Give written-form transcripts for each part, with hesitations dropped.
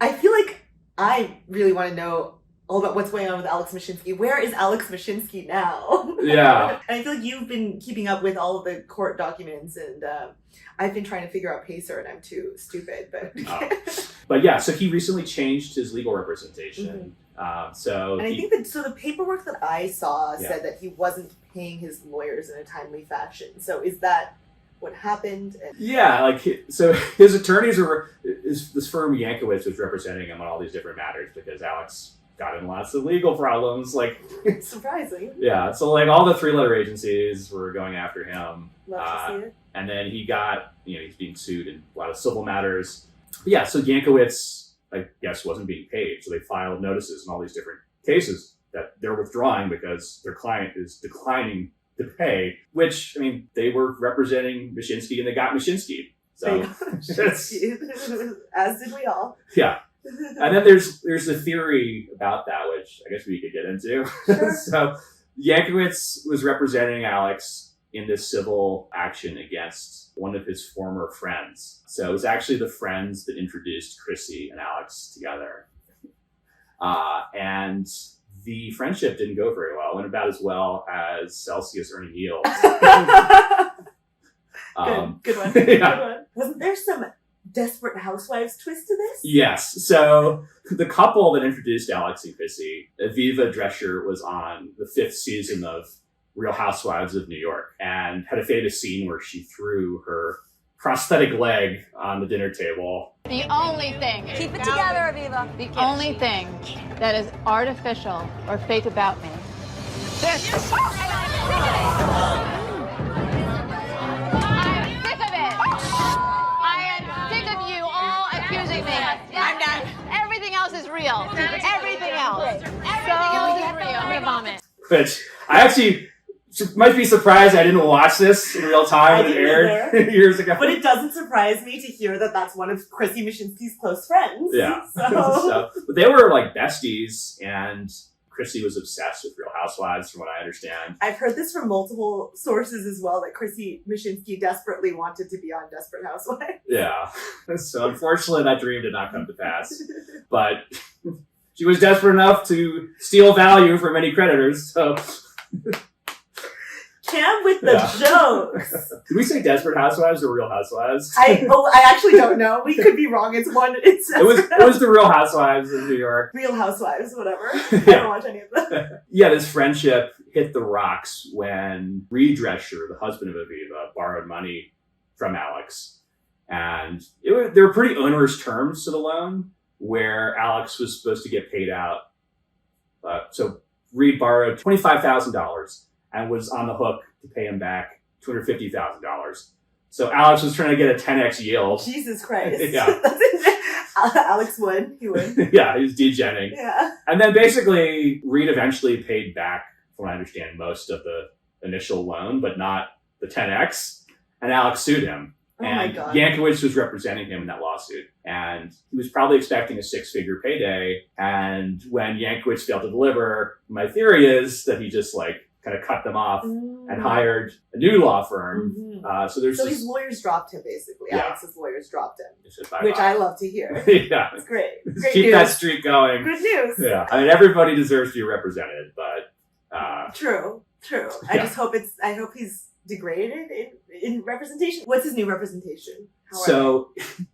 I feel like I really want to know all about what's going on with Alex Mashinsky. Where is Alex Mashinsky now? Yeah. And I feel like you've been keeping up with all of the court documents, and I've been trying to figure out Pacer, and I'm too stupid. But yeah, so he recently changed his legal representation. And I think the paperwork that I saw said that he wasn't paying his lawyers in a timely fashion. So is that what happened? So his attorneys this firm Yankowitz was representing him on all these different matters because Alex got in lots of legal problems. Surprising. Yeah, so all the 3-letter agencies were going after him. Love to see it. And then he got, he's being sued in a lot of civil matters. But yeah, so Yankowitz, I guess, wasn't being paid. So they filed notices in all these different cases that they're withdrawing because their client is declining to pay, which, they were representing Mashinsky and they got Mashinsky. So as did we all. Yeah. And then there's a theory about that, which I guess we could get into. Sure. So Yankowitz was representing Alex in this civil action against one of his former friends. So it was actually the friends that introduced Krissy and Alex together. And the friendship didn't go very well. It went about as well as Celsius earning yields. Good one. Yeah. Good one. Wasn't there some Desperate Housewives twist to this? Yes. So the couple that introduced Alex and Krissy, Aviva Drescher, was on the 5th season of Real Housewives of New York and had a famous scene where she threw her prosthetic leg on the dinner table. The only thing, keep it together, Aviva. The only thing that is artificial or fake about me. This. I'm sick of it. I am sick of you all accusing me. I'm done. Everything else is real. Everything else. Everything else is real. I'm gonna vomit. Which I actually might be surprised I didn't watch this in real time when it aired years ago. But it doesn't surprise me to hear that that's one of Krissy Mashinsky's close friends. Yeah. So but they were besties, and Krissy was obsessed with Real Housewives, from what I understand. I've heard this from multiple sources as well, that Krissy Mashinsky desperately wanted to be on Desperate Housewives. Yeah. So unfortunately, that dream did not come to pass. But she was desperate enough to steal value from many creditors, so... Cam with the jokes. Did we say Desperate Housewives or Real Housewives? I actually don't know. We could be wrong. It's one. It was the Real Housewives of New York. Real Housewives, whatever. Yeah. I don't watch any of them. Yeah, this friendship hit the rocks when Reed Drescher, the husband of Aviva, borrowed money from Alex, and there were pretty onerous terms to the loan, where Alex was supposed to get paid out. So Reed borrowed $25,000. And was on the hook to pay him back $250,000. So Alex was trying to get a 10x yield. Jesus Christ. Yeah. Alex would. He would. Yeah, he was degenning. Yeah. And then basically, Reed eventually paid back, from what I understand, most of the initial loan, but not the 10x. And Alex sued him. Oh and my God. Yankowitz was representing him in that lawsuit. And he was probably expecting a 6-figure payday. And when Yankowitz failed to deliver, my theory is that he just kind of cut them off and hired a new law firm. Mm-hmm. So his lawyers dropped him, basically. Yeah. Alex's lawyers dropped him. Bye-bye. Which I love to hear. Yeah. It's great. Great Keep news. that streak going. Good news. Yeah. Everybody deserves to be represented, but... True. Yeah. I hope he's degraded in representation. What's his new representation?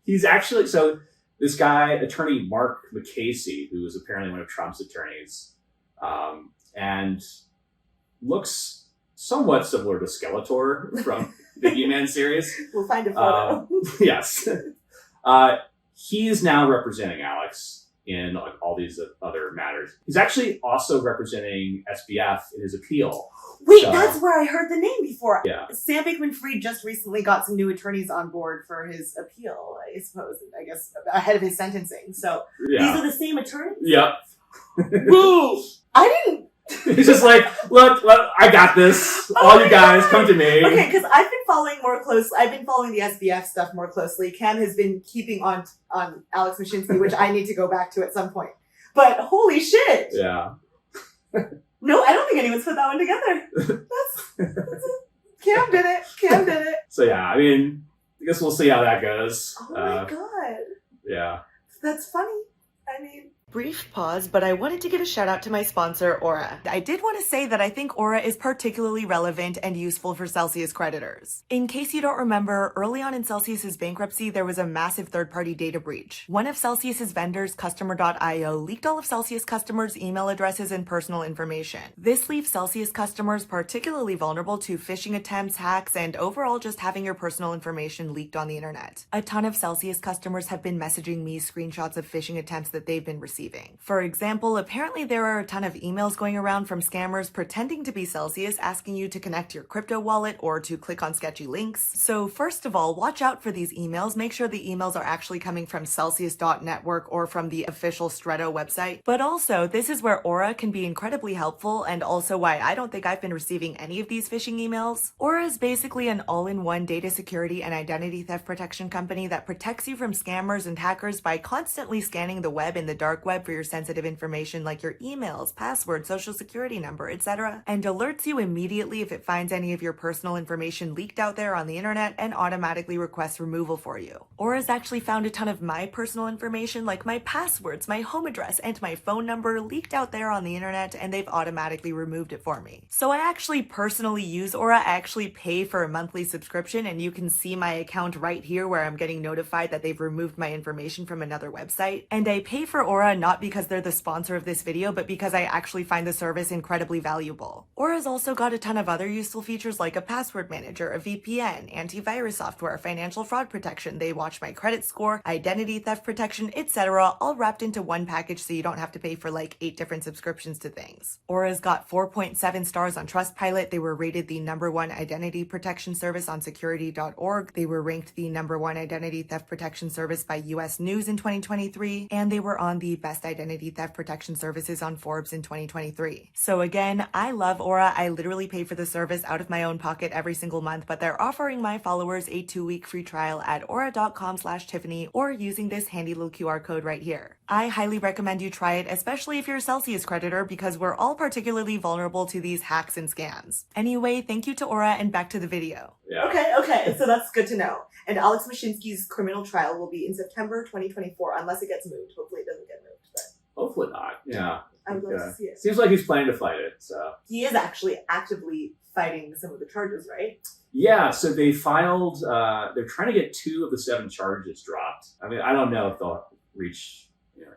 He's actually... So this guy, attorney Mark McCasey, who was apparently one of Trump's attorneys, and looks somewhat similar to Skeletor from the He-Man series. We'll find a photo. Yes. He's now representing Alex in all these other matters. He's actually also representing SBF in his appeal. Wait, that's where I heard the name before. Yeah. Sam Bankman-Fried just recently got some new attorneys on board for his appeal, I suppose, ahead of his sentencing. So these are the same attorneys? Yep. Woo! I didn't... He's just look, I got this. All you guys, come to me. Okay, because I've been following more closely. I've been following the SBF stuff more closely. Cam has been keeping on Alex Mashinsky, which I need to go back to at some point. But holy shit! Yeah. No, I don't think anyone's put that one together. Cam did it. So yeah, I guess we'll see how that goes. Oh my God. Yeah. That's funny. I mean, brief pause, but I wanted to give a shout out to my sponsor, Aura. I did want to say that I think Aura is particularly relevant and useful for Celsius creditors. In case you don't remember, early on in Celsius's bankruptcy, there was a massive third-party data breach. One of Celsius's vendors, Customer.io, leaked all of Celsius customers' email addresses and personal information. This leaves Celsius customers particularly vulnerable to phishing attempts, hacks, and overall just having your personal information leaked on the internet. A ton of Celsius customers have been messaging me screenshots of phishing attempts that they've been receiving. For example, apparently there are a ton of emails going around from scammers pretending to be Celsius, asking you to connect your crypto wallet or to click on sketchy links. So first of all, watch out for these emails. Make sure the emails are actually coming from Celsius.network or from the official Stretto website. But also, this is where Aura can be incredibly helpful, and also why I don't think I've been receiving any of these phishing emails. Aura is basically an all-in-one data security and identity theft protection company that protects you from scammers and hackers by constantly scanning the web and the dark web for your sensitive information like your emails, password, social security number, etc., and alerts you immediately if it finds any of your personal information leaked out there on the internet and automatically requests removal for you. Aura's actually found a ton of my personal information like my passwords, my home address, and my phone number leaked out there on the internet, and they've automatically removed it for me. So I actually personally use Aura. I actually pay for a monthly subscription, and you can see my account right here where I'm getting notified that they've removed my information from another website. And I pay for Aura not because they're the sponsor of this video, but because I actually find the service incredibly valuable. Aura's also got a ton of other useful features like a password manager, a VPN, antivirus software, financial fraud protection. They watch my credit score, identity theft protection, etc., all wrapped into one package so you don't have to pay for like 8 different subscriptions to things. Aura's got 4.7 stars on Trustpilot. They were rated the #1 identity protection service on security.org. They were ranked the #1 identity theft protection service by US News in 2023, and they were on the best identity theft protection services on Forbes in 2023. So again, I love Aura. I literally pay for the service out of my own pocket every single month, but they're offering my followers a 2-week free trial at aura.com/Tiffany or using this handy little QR code right here. I highly recommend you try it, especially if you're a Celsius creditor, because we're all particularly vulnerable to these hacks and scams. Anyway, thank you to Aura, and back to the video. Yeah. Okay, so that's good to know. And Alex Mashinsky's criminal trial will be in September 2024, unless it gets moved. Hopefully it doesn't get moved, but Hopefully not. Yeah. I would love to see it. Seems like he's planning to fight it. So He is actually actively fighting some of the charges, right? yeah. So they filed. They're trying to get 2 of the 7 charges dropped. I mean, I don't know if they'll reach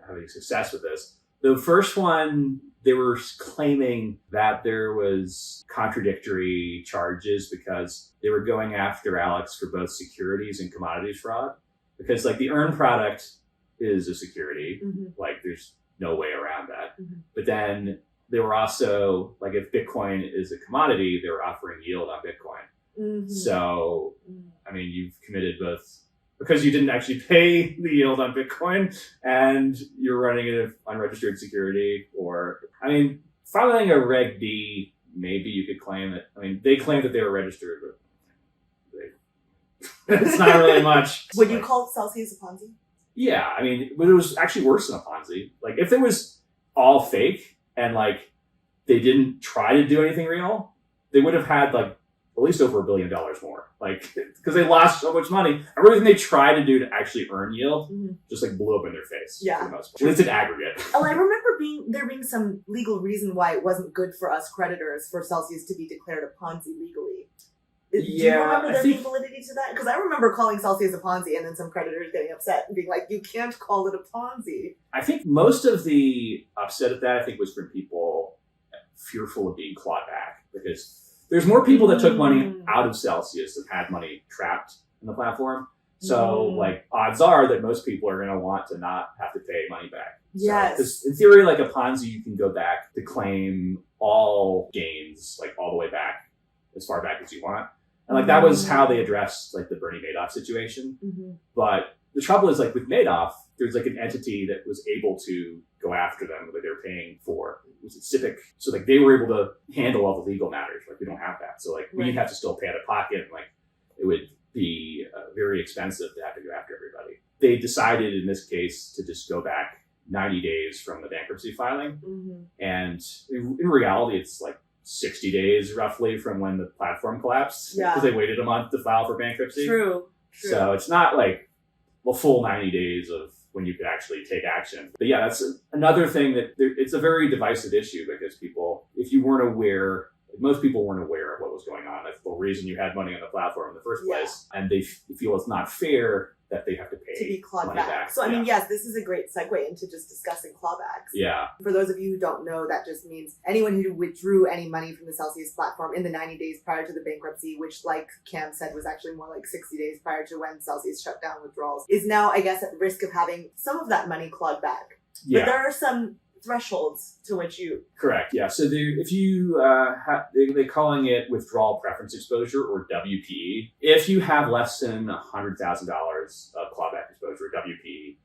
having success with this. The first one, they were claiming that there was contradictory charges because they were going after Alex for both securities and commodities fraud. Because like the earned product is a security, like there's no way around that. But then they were also like, if Bitcoin is a commodity, they were offering yield on Bitcoin. So, I mean, you've committed both because you didn't actually pay the yield on Bitcoin and you're running an unregistered security, or, I mean, filing a Reg D, maybe you could claim it. I mean, they claim that they were registered, but it's not really much. Would you call Celsius a Ponzi? Yeah, I mean, but it was actually worse than a Ponzi. Like, if it was all fake and, like, they didn't try to do anything real, they would have had, like, at least over $1 billion more. Like, because they lost so much money. Everything they tried to do to actually earn yield just, like, blew up in their face. Yeah. For the most part. It's an aggregate. Oh, I remember there being some legal reason why it wasn't good for us creditors for Celsius to be declared a Ponzi legally. Do you remember there being validity to that? Because I remember calling Celsius a Ponzi and then some creditors getting upset and being like, you can't call it a Ponzi. I think most of the upset at that, I think, was from people fearful of being clawed back. Because there's more people that took money out of Celsius that had money trapped in the platform. So, like, odds are that most people are going to want to not have to pay money back. Yes. So, in theory, like a Ponzi, you can go back to claim all gains, like, all the way back, as far back as you want. And, like, that was how they addressed, like, the Bernie Madoff situation. But the trouble is, like, with Madoff, there's, like, an entity that was able to go after them that they were paying for. Was it Civic? So, like, they were able to handle all the legal matters. Like, we don't have that. So, like, we'd have to still pay out of pocket. And, like, it would be very expensive to have to go after everybody. They decided in this case to just go back 90 days from the bankruptcy filing. And in reality, it's like 60 days roughly from when the platform collapsed. Because they waited a month to file for bankruptcy. True. So it's not like the full 90 days of when you could actually take action. But yeah, that's another thing that it's a very divisive issue because people, if you weren't aware, most people weren't aware of what was going on. That's the reason you had money on the platform in the first place. And they feel it's not fair that they have to pay to be clawed money back. back. So, I mean, yes, this is a great segue into just discussing clawbacks. Yeah. For those of you who don't know, that just means anyone who withdrew any money from the Celsius platform in the 90 days prior to the bankruptcy, which, like Cam said, was actually more like 60 days prior to when Celsius shut down withdrawals, is now, I guess, at risk of having some of that money clawed back. Yeah. But there are some thresholds to which you... Correct. Yeah. So if you they're calling it withdrawal preference exposure, or WPE. If you have less than $100,000 of clawback exposure, WPE,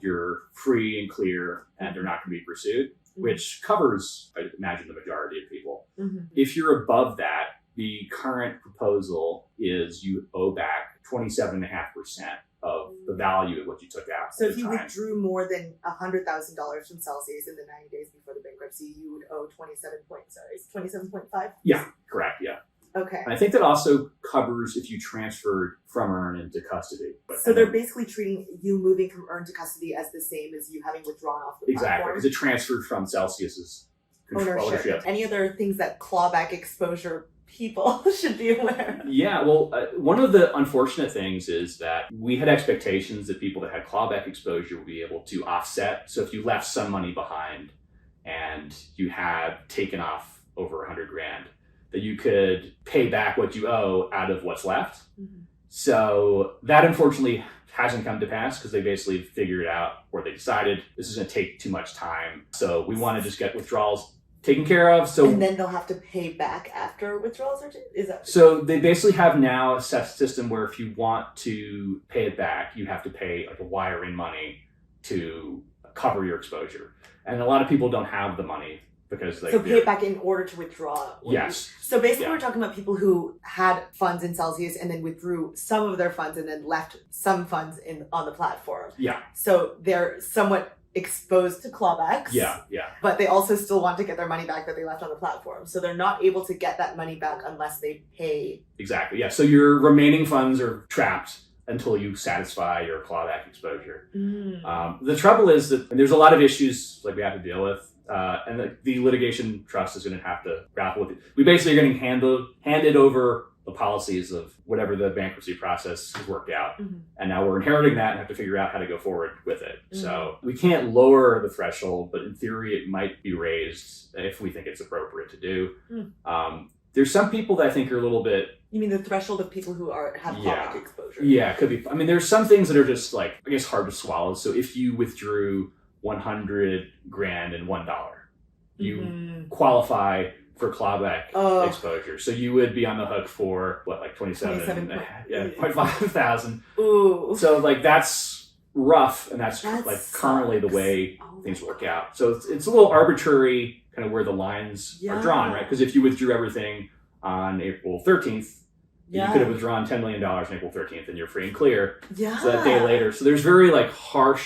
you're free and clear, and they're not going to be pursued, which covers, I imagine, the majority of people. If you're above that, the current proposal is you owe back 27.5% of the value of what you took out. So if you withdrew more than $100,000 from Celsius in the 90 days before the bankruptcy, you would owe 27.5? Yeah, correct, yeah. Okay. And I think that also covers if you transferred from earn into custody. So they're basically treating you moving from earn to custody as the same as you having withdrawn off the platform? Exactly, because it transferred from Celsius's ownership. Any other things that clawback exposure people should be aware of? Yeah, well, one of the unfortunate things is that we had expectations that people that had clawback exposure would be able to offset. So if you left some money behind and you had taken off over 100 grand, that you could pay back what you owe out of what's left. So that unfortunately hasn't come to pass because they basically figured out, or they decided this is going to take too much time. So we want to just get withdrawals taken care of. So and then they'll have to pay back after withdrawals, or is that? So they basically have now a system where if you want to pay it back, you have to pay like a wire in money to cover your exposure. And a lot of people don't have the money because they pay it back in order to withdraw. Yes. So basically we're talking about people who had funds in Celsius and then withdrew some of their funds and then left some funds on the platform. Yeah. So they're somewhat exposed to clawbacks. Yeah. But they also still want to get their money back that they left on the platform. So they're not able to get that money back unless they pay. Exactly. Yeah. So your remaining funds are trapped until you satisfy your clawback exposure. The trouble is that there's a lot of issues like we have to deal with. And the litigation trust is going to have to grapple with it. We basically are getting handed over the policies of whatever the bankruptcy process has worked out. And now we're inheriting that and have to figure out how to go forward with it. So we can't lower the threshold, but in theory it might be raised if we think it's appropriate to do. There's some people that I think are a little bit... You mean the threshold of people who have clawback exposure? Yeah, it could be. I mean, there's some things that are just like, I guess, hard to swallow. So if you withdrew 100 grand and $1, you qualify for clawback exposure. So you would be on the hook for what, like 27.5 thousand. Ooh. So like that's rough, and that's like currently the way things work out. So it's a little arbitrary kind of where the lines are drawn, right? Because if you withdrew everything on April 13th, you could have withdrawn $10 million on April 13th and you're free and clear. So that day later. So there's very like hard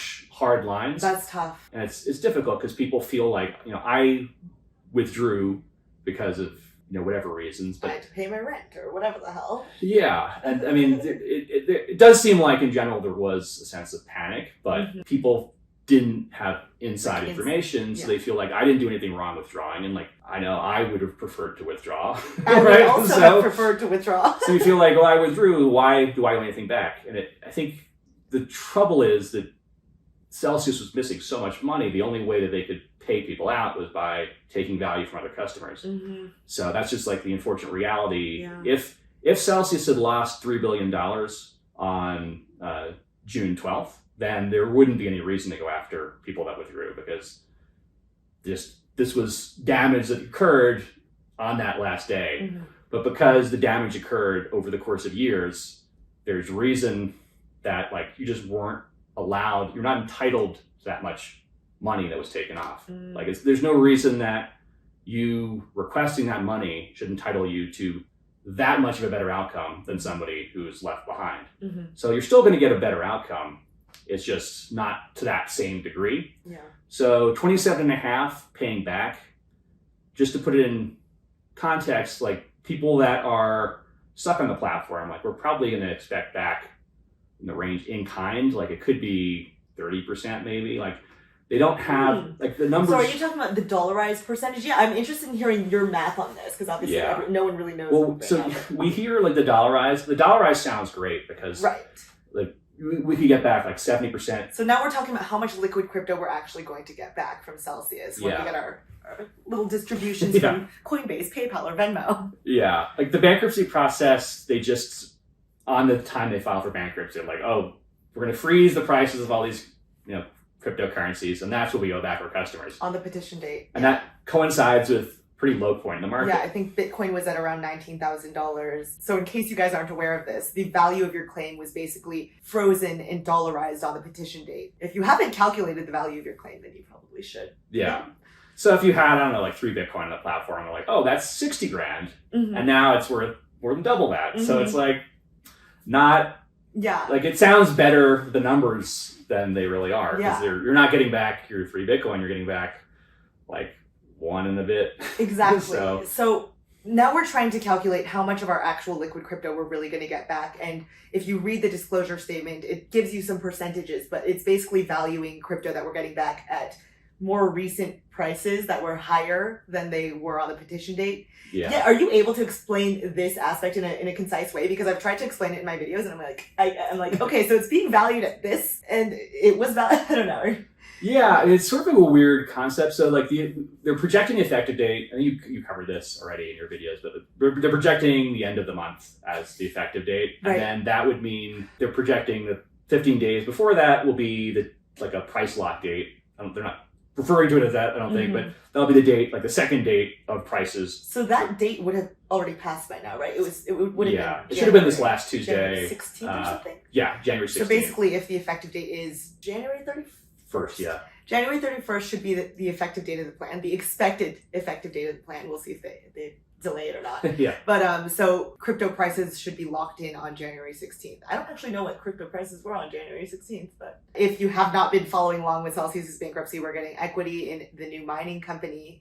lines. That's tough. And it's difficult because people feel like, I withdrew because of, whatever reasons. But I had to pay my rent or whatever the hell. Yeah. And I mean, it does seem like in general there was a sense of panic, but people didn't have inside information. So they feel like I didn't do anything wrong withdrawing. And like, I know I would have preferred to withdraw. I would also have preferred to withdraw. So you feel like, well, I withdrew. Why do I owe anything back? And I think the trouble is that Celsius was missing so much money. The only way that they could pay people out was by taking value from other customers. So that's just like the unfortunate reality. If Celsius had lost $3 billion on June 12th, then there wouldn't be any reason to go after people that withdrew, because this was damage that occurred on that last day. But because the damage occurred over the course of years, there's reason that like you just weren't allowed, you're not entitled to that much money that was taken off. Like there's no reason that you requesting that money should entitle you to that much of a better outcome than somebody who's left behind. So you're still going to get a better outcome. It's just not to that same degree. So 27.5 paying back, just to put it in context, like people that are stuck on the platform, like we're probably going to expect back in the range in kind, like it could be 30% maybe. Like they don't have like the numbers. So are you talking about the dollarized percentage? Yeah, I'm interested in hearing your math on this because obviously no one really knows. Well, so we hear like the dollarized. The dollarized sounds great because like we could get back like 70%. So now we're talking about how much liquid crypto we're actually going to get back from Celsius when we get our little distributions from Coinbase, PayPal, or Venmo. Yeah, like the bankruptcy process, they just on the time they file for bankruptcy, like, oh, we're going to freeze the prices of all these, cryptocurrencies, and that's what we owe back our customers on the petition date. And that coincides with pretty low point in the market. Yeah, I think Bitcoin was at around $19,000. So in case you guys aren't aware of this, the value of your claim was basically frozen and dollarized on the petition date. If you haven't calculated the value of your claim, then you probably should. Yeah. So if you had, I don't know, like 3 Bitcoin on the platform, they're like, oh, that's 60 grand. And now it's worth more than double that. So it's like not, like it sounds better, the numbers, than they really are. Because you're not getting back your 3 Bitcoin, you're getting back like 1 and a bit. Exactly. So now we're trying to calculate how much of our actual liquid crypto we're really going to get back. And if you read the disclosure statement, it gives you some percentages, but it's basically valuing crypto that we're getting back at more recent prices that were higher than they were on the petition date. Yeah. Are you able to explain this aspect in a concise way? Because I've tried to explain it in my videos, and I'm like, okay, so it's being valued at this, and it was I don't know. Yeah, it's sort of a weird concept. So like they're projecting the effective date, and you covered this already in your videos, but they're projecting the end of the month as the effective date, and then that would mean they're projecting the 15 days before that will be like a price lock date. They're not referring to it as that, I don't think, but that'll be the date, like the second date of prices. So that date would have already passed by now, right? It would have been. It should have been this last Tuesday. January 16th or something? Yeah, January 16th. So basically, if the effective date is January 31st, January 31st should be the effective date of the plan, the expected effective date of the plan. We'll see if they delay it or not. But so crypto prices should be locked in on January 16th. I don't actually know what crypto prices were on January 16th, but if you have not been following along with Celsius's bankruptcy, we're getting equity in a new mining company.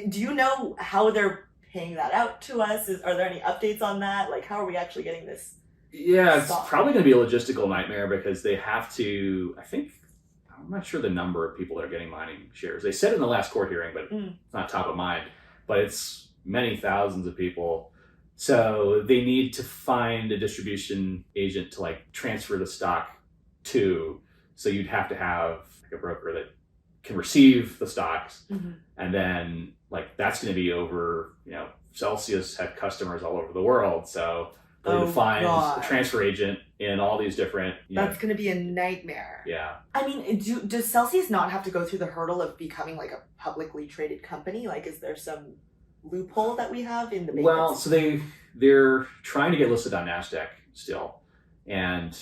Do you know how they're paying that out to us? Are there any updates on that? Like, how are we actually getting this? Yeah, it's probably going to be a logistical nightmare because they have to, I'm not sure the number of people that are getting mining shares. They said in the last court hearing, but it's not top of mind. But it's many thousands of people. So they need to find a distribution agent to like transfer the stock to. So you'd have to have like a broker that can receive the stocks. And then like that's going to be over, Celsius had customers all over the world. So they would find a transfer agent in all these different... That's going to be a nightmare. Yeah. I mean, does Celsius not have to go through the hurdle of becoming like a publicly traded company? Like, is there some loophole that we have in the bankruptcy? Well, so they're trying to get listed on NASDAQ still. And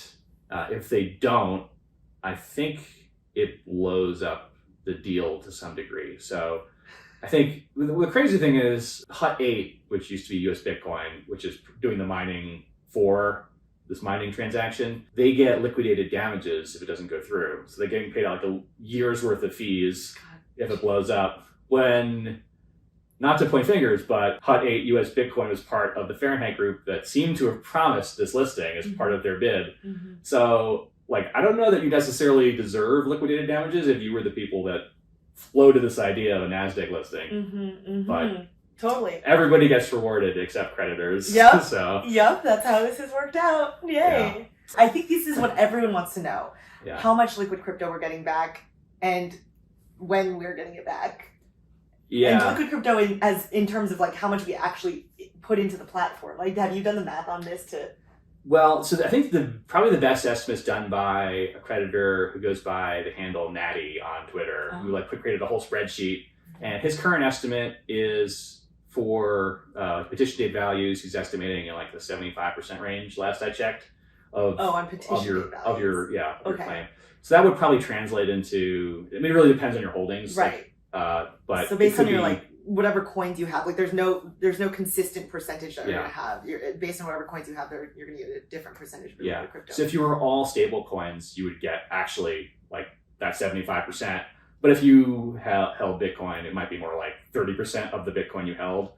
if they don't, I think it blows up the deal to some degree. So I think the crazy thing is Hut 8, which used to be US Bitcoin, which is doing the mining for this mining transaction, they get liquidated damages if it doesn't go through. So they're getting paid out like a year's worth of fees if it blows up. When, not to point fingers, but Hut 8 US Bitcoin was part of the Fahrenheit group that seemed to have promised this listing as part of their bid. So like, I don't know that you necessarily deserve liquidated damages if you were the people that floated this idea of a NASDAQ listing. But totally, everybody gets rewarded except creditors. Yep. So that's how this has worked out. Yay. Yeah. I think this is what everyone wants to know. How much liquid crypto we're getting back and when we're getting it back. And liquid crypto in terms of like how much we actually put into the platform. Like, have you done the math on this to... Well, so I think probably the best estimate is done by a creditor who goes by the handle Natty on Twitter, who created a whole spreadsheet. And his current estimate is for petition date values. He's estimating in like the 75% range. Last I checked, on petition date values. Your claim. So that would probably translate into. I mean, it really depends on your holdings, right? But so based on your like whatever coins you have, like there's no consistent percentage that you're gonna have. Based on whatever coins you have, you're gonna get a different percentage of your crypto. So if you were all stable coins, you would get actually like that 75%. But if you held Bitcoin, it might be more like 30% of the Bitcoin you held.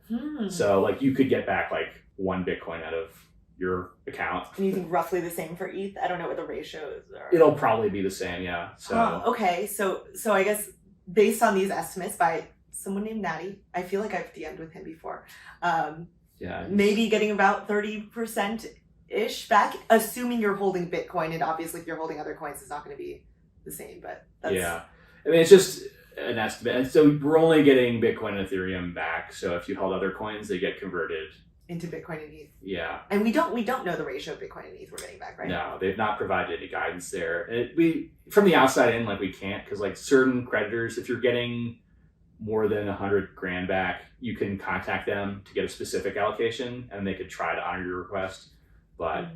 So like you could get back like 1 Bitcoin out of your account. And you think roughly the same for ETH? I don't know what the ratios are. It'll probably be the same, yeah. So okay. So I guess based on these estimates by someone named Natty, I feel like I've DM'd with him before. Maybe getting about 30%-ish back, assuming you're holding Bitcoin, and obviously if you're holding other coins, it's not going to be the same, but that's... Yeah. I mean, it's just an estimate. And so we're only getting Bitcoin and Ethereum back. So if you held other coins, they get converted into Bitcoin and ETH. Yeah. And we don't know the ratio of Bitcoin and ETH we're getting back, right? No, they've not provided any guidance there. We from the outside in, like, we can't, because like certain creditors, if you're getting more than $100,000 back, you can contact them to get a specific allocation, and they could try to honor your request. But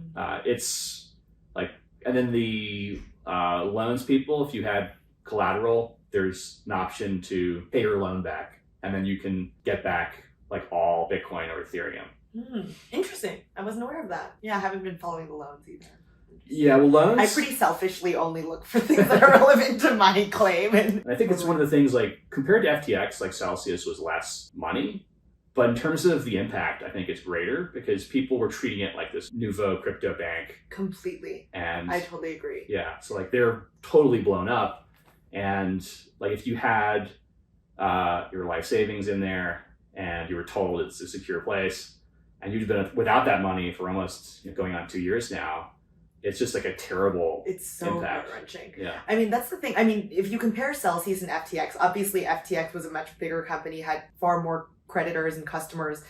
it's like, and then the loans people, if you had collateral, there's an option to pay your loan back, and then you can get back like all Bitcoin or Ethereum. Interesting. I wasn't aware of that. Yeah, I haven't been following the loans either. Yeah, well, loans... I pretty selfishly only look for things that are relevant to my claim. And I think it's one of the things, like, compared to FTX, like, Celsius was less money. But in terms of the impact, I think it's greater, because people were treating it like this nouveau crypto bank. Completely. And I totally agree. Yeah, so, like, they're totally blown up. And, like, if you had your life savings in there and you were told it's a secure place, and you've been without that money for almost going on 2 years now, it's just like a terrible It's so impact. gut-wrenching. Yeah. I mean, that's the thing. I mean, if you compare Celsius and FTX, obviously FTX was a much bigger company, had far more creditors and customers.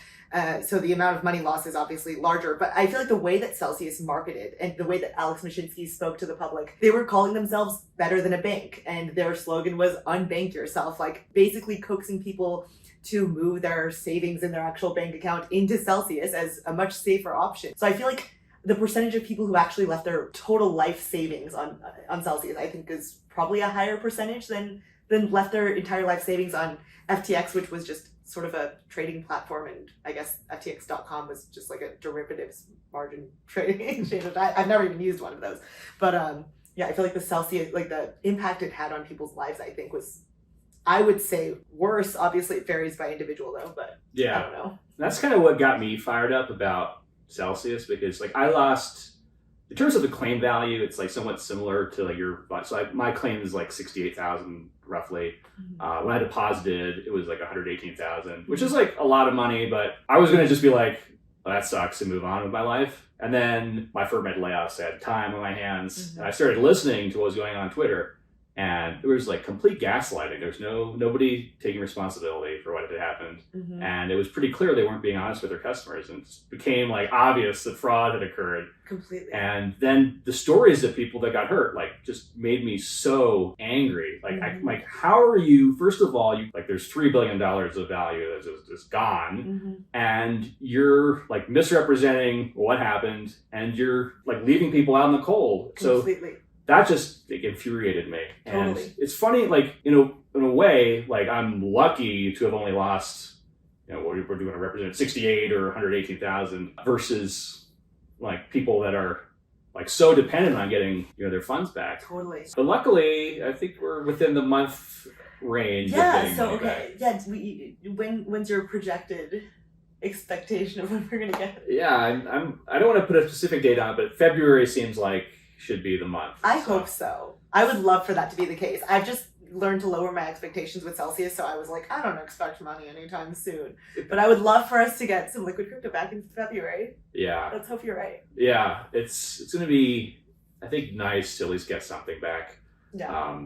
So the amount of money lost is obviously larger. But I feel like the way that Celsius marketed and the way that Alex Mashinsky spoke to the public, they were calling themselves better than a bank. And their slogan was unbank yourself, like basically coaxing people to move their savings in their actual bank account into Celsius as a much safer option. So I feel like the percentage of people who actually left their total life savings on Celsius, I think, is probably a higher percentage than left their entire life savings on FTX, which was just sort of a trading platform. And I guess FTX.com was just like a derivatives margin trading exchange. I've never even used one of those. But yeah, I feel like the Celsius, like the impact it had on people's lives, I think was, I would say, worse. Obviously it varies by individual though, but yeah. I don't know. That's kind of what got me fired up about Celsius, because like I lost, in terms of the claim value, it's like somewhat similar to like your, so my claim is like 68,000 roughly. When I deposited, it was like 118,000, which is like a lot of money, but I was going to just be like, well, that sucks, and move on with my life. And then my firm had layoffs, I had time on my hands, and I started listening to what was going on Twitter. And there was like complete gaslighting. There was nobody taking responsibility for what had happened. And it was pretty clear they weren't being honest with their customers. And it became like obvious that fraud had occurred. Completely. And then the stories of people that got hurt, like, just made me so angry. Like, I'm like, how are you, first of all, like, there's $3 billion of value that's just gone. And you're like misrepresenting what happened, and you're like leaving people out in the cold. Completely. So that just infuriated me. Totally. And it's funny, like, you know, in a way, like, I'm lucky to have only lost, you know, we're going to represent 68 or 118,000 versus like people that are like so dependent on getting, you know, their funds back. Totally. But luckily, I think we're within the month range. Yeah. So okay. Back. Yeah. When's your projected expectation of when we're going to get? Yeah, I don't want to put a specific date on it, but February seems like should be the month. I hope so. I would love for that to be the case. I've just learned to lower my expectations with Celsius, so I was like, I don't expect money anytime soon. But I would love for us to get some liquid crypto back in February. Yeah. Let's hope you're right. Yeah, it's going to be, I think, nice to at least get something back. Yeah.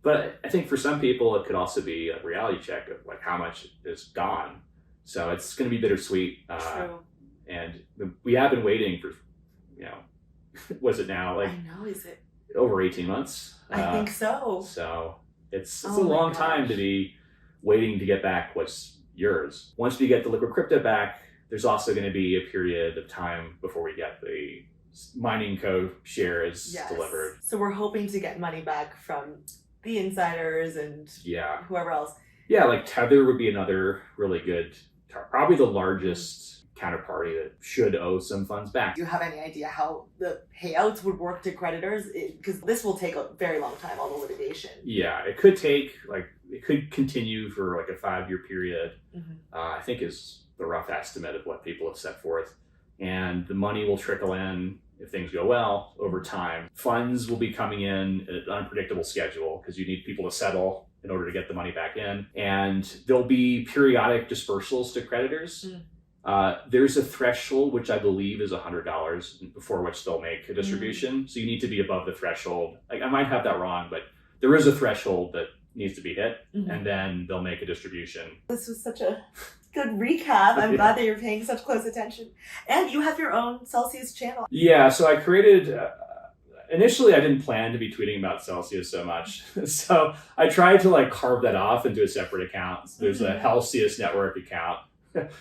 But I think for some people, it could also be a reality check of like how much is gone. So it's going to be bittersweet. True. And we have been waiting for, you know, was it now like I know, is it over 18 months? I think so. So it's a Oh long my time gosh. to be waiting to get back what's yours. Once we get the liquid crypto back, there's also going to be a period of time before we get the mining code shares delivered. So we're hoping to get money back from the insiders and whoever else. Yeah, like Tether would be another really good, probably the largest counterparty that should owe some funds back. Do you have any idea how the payouts would work to creditors? Because this will take a very long time, all the litigation. Yeah, it could take, like, it could continue for like a 5-year period, I think is the rough estimate of what people have set forth. and the money will trickle in if things go well over time. Funds will be coming in at an unpredictable schedule because you need people to settle in order to get the money back in. And there'll be periodic dispersals to creditors. There's a threshold, which I believe is $100 before which they'll make a distribution. So you need to be above the threshold. Like, I might have that wrong, but there is a threshold that needs to be hit, and then they'll make a distribution. This was such a good recap. I'm glad that you're paying such close attention. And you have your own Celsius channel. Yeah, so I created... initially, I didn't plan to be tweeting about Celsius so much. So I tried to like carve that off into a separate account. There's a Celsius Network account,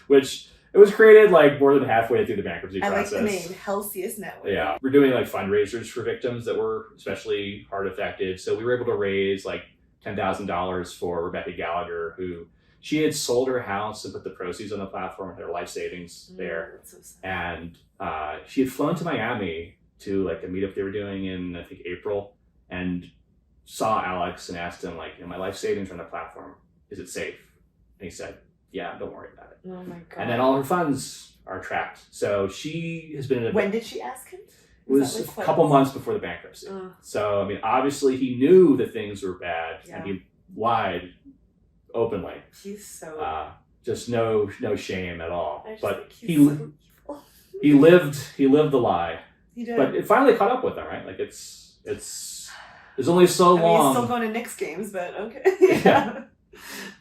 which it was created like more than halfway through the bankruptcy process. I like the name, Celsius Network. Yeah. We're doing like fundraisers for victims that were especially hard affected. So we were able to raise like $10,000 for Rebecca Gallagher, who she had sold her house and put the proceeds on the platform with her life savings there. That's so sad. And she had flown to Miami to like a meetup they were doing in, I think, April, and saw Alex and asked him, like, my life savings are on the platform. Is it safe? And he said, yeah, don't worry about it. Oh my God. And then all her funds are tracked. So she has been in a... When did she ask him? It was a couple months before the bankruptcy. So, I mean, obviously he knew that things were bad, and he lied openly. He's so... just no shame at all. But he so lived the lie. He did. But it finally caught up with him, right? Like it's only so long. He's still going to Knicks games, but okay. Yeah.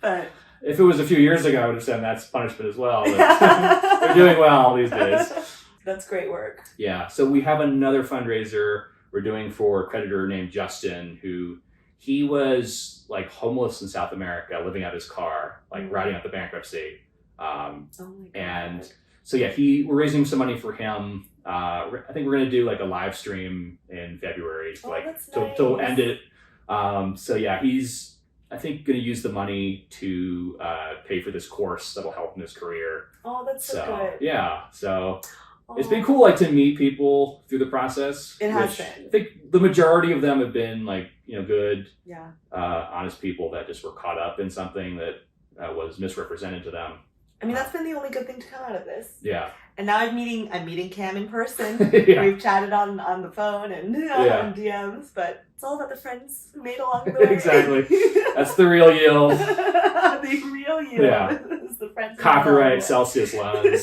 But if it was a few years ago, I would have said that's punishment as well. But they're doing well these days. That's great work. Yeah. So we have another fundraiser we're doing for a creditor named Justin, who he was like homeless in South America, living out his car, like riding out the bankruptcy. Oh my God. And so yeah, we're raising some money for him. I think we're gonna do like a live stream in February, to end it. So yeah, he's I think gonna use the money to pay for this course that'll help in his career. Oh, that's so good. Yeah, so it's been cool, like, to meet people through the process. It has been. I think the majority of them have been like, good, honest people that just were caught up in something that was misrepresented to them. I mean, that's been the only good thing to come out of this. Yeah. And now I'm meeting Cam in person. Yeah. We've chatted on the phone and on DMs, but it's all about the friends made along the way. Exactly. That's the real yield. The real yield. Yeah. Is the friends. Copyright Celsius loans.